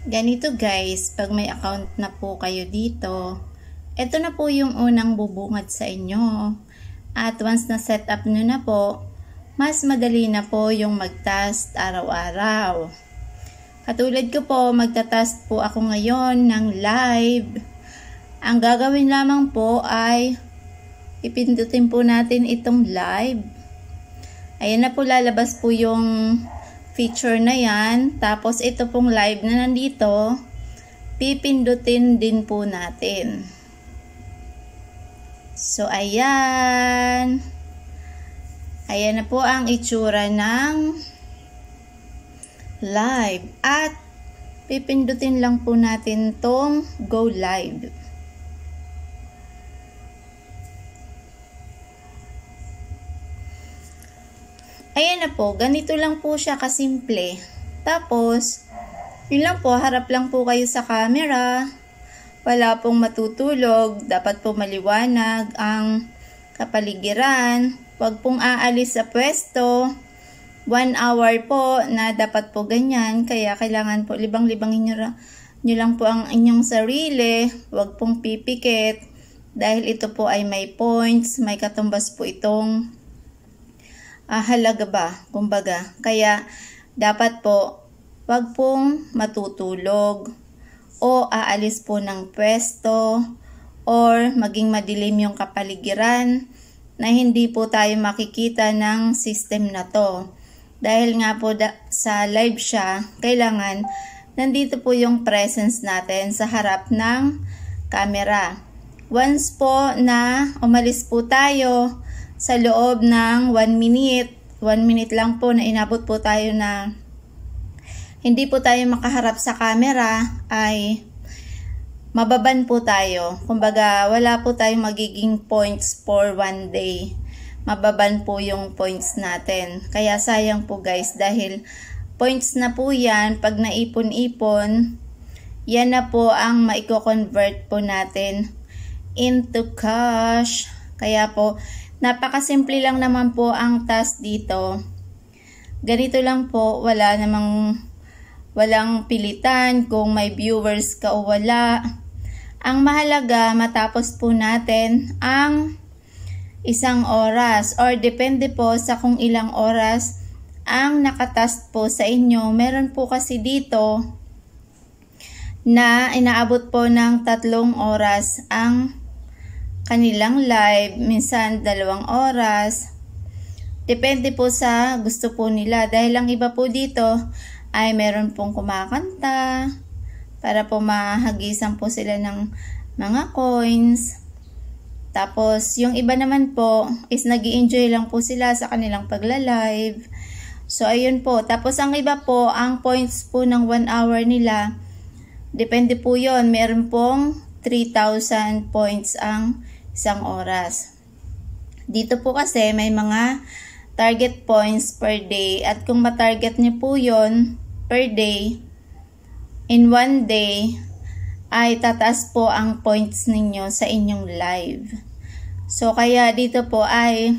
Ganito guys, pag may account na po kayo dito, ito na po yung unang bubungad sa inyo. At once na set up nyo na po, mas madali na po yung mag-task araw-araw. Katulad ko po, magta-task po ako ngayon ng live. Ang gagawin lamang po ay ipindutin po natin itong live. Ayan na po, lalabas po yung feature na yan. Tapos ito pong live na nandito, pipindutin din po natin. So ayan. Ayan na po ang itsura ng live. At pipindutin lang po natin tong go live. Ayan na po, ganito lang po siya kasimple. Tapos, yun lang po, harap lang po kayo sa camera. Wala pong matutulog, dapat po maliwanag ang kapaligiran. Huwag pong aalis sa pwesto. 1 hour po na dapat po ganyan. Kaya kailangan po libang-libangin nyo lang po ang inyong sarili. Huwag pong pipikit. Dahil ito po ay may points, may katumbas po itong halaga ba, kumbaga. Kaya, dapat po, wag pong matutulog o aalis po ng pwesto or maging madilim yung kapaligiran na hindi po tayo makikita ng system na to. Dahil nga po sa live siya, kailangan nandito po yung presence natin sa harap ng camera. Once po na umalis po tayo, sa loob ng 1 minute, 1 minute lang po na inabot po tayo na hindi po tayo makaharap sa camera, ay mababan po tayo. Kumbaga, wala po tayong magiging points for 1 day. Mababan po yung points natin. Kaya sayang po guys, dahil points na po yan, pag naipon-ipon, yan na po ang maiko-convert po natin into cash. Kaya po, napakasimple lang naman po ang task dito. Ganito lang po, walang pilitan kung may viewers ka o wala. Ang mahalaga, matapos po natin ang 1 oras or depende po sa kung ilang oras ang nakatask po sa inyo. Meron po kasi dito na inaabot po ng 3 oras ang kanilang live, minsan 2 oras. Depende po sa gusto po nila. Dahil ang iba po dito ay meron pong kumakanta para po mahagisan po sila ng mga coins. Tapos yung iba naman po is nag-i-enjoy lang po sila sa kanilang pagla-live. So ayun po. Tapos ang iba po, ang points po ng 1 hour nila, depende po yon. Meron pong 3,000 points ang 1 oras. Dito po kasi may mga target points per day, at kung matarget niyo po yon per day, in 1 day, ay tataas po ang points ninyo sa inyong live. So kaya dito po ay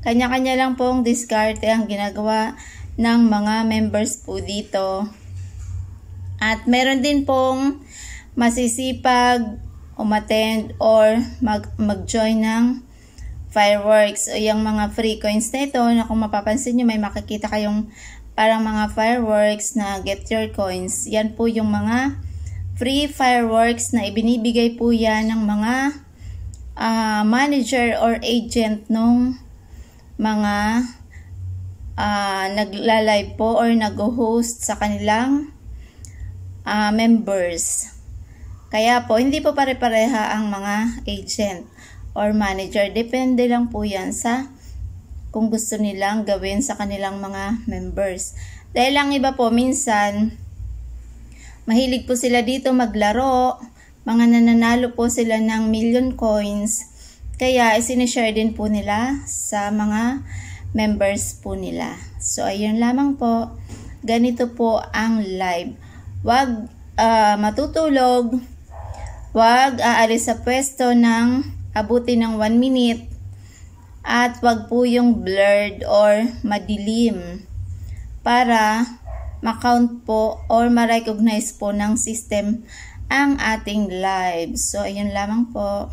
kanya-kanya lang pong diskarte ang ginagawa ng mga members po dito. At meron din pong masisipag umattend or mag-join ng fireworks o yung mga free coins na ito, na kung mapapansin nyo may makikita kayong parang mga fireworks na get your coins. Yan po yung mga free fireworks na ibinibigay po yan ng mga manager or agent nung mga nagla-live po or nag-host sa kanilang members. Kaya po, hindi po pare-pareha ang mga agent or manager. Depende lang po yan sa kung gusto nilang gawin sa kanilang mga members. Dahil ang iba po, minsan, mahilig po sila dito maglaro. Mga nananalo po sila ng million coins. Kaya, isinishare din po nila sa mga members po nila. So, ayun lamang po. Ganito po ang live. Huwag matutulog. Huwag aalis sa pwesto ng abuti ng 1 minute. At wag po yung blurred or madilim. Para ma-count po or ma-recognize po ng system ang ating live. So, ayun lamang po.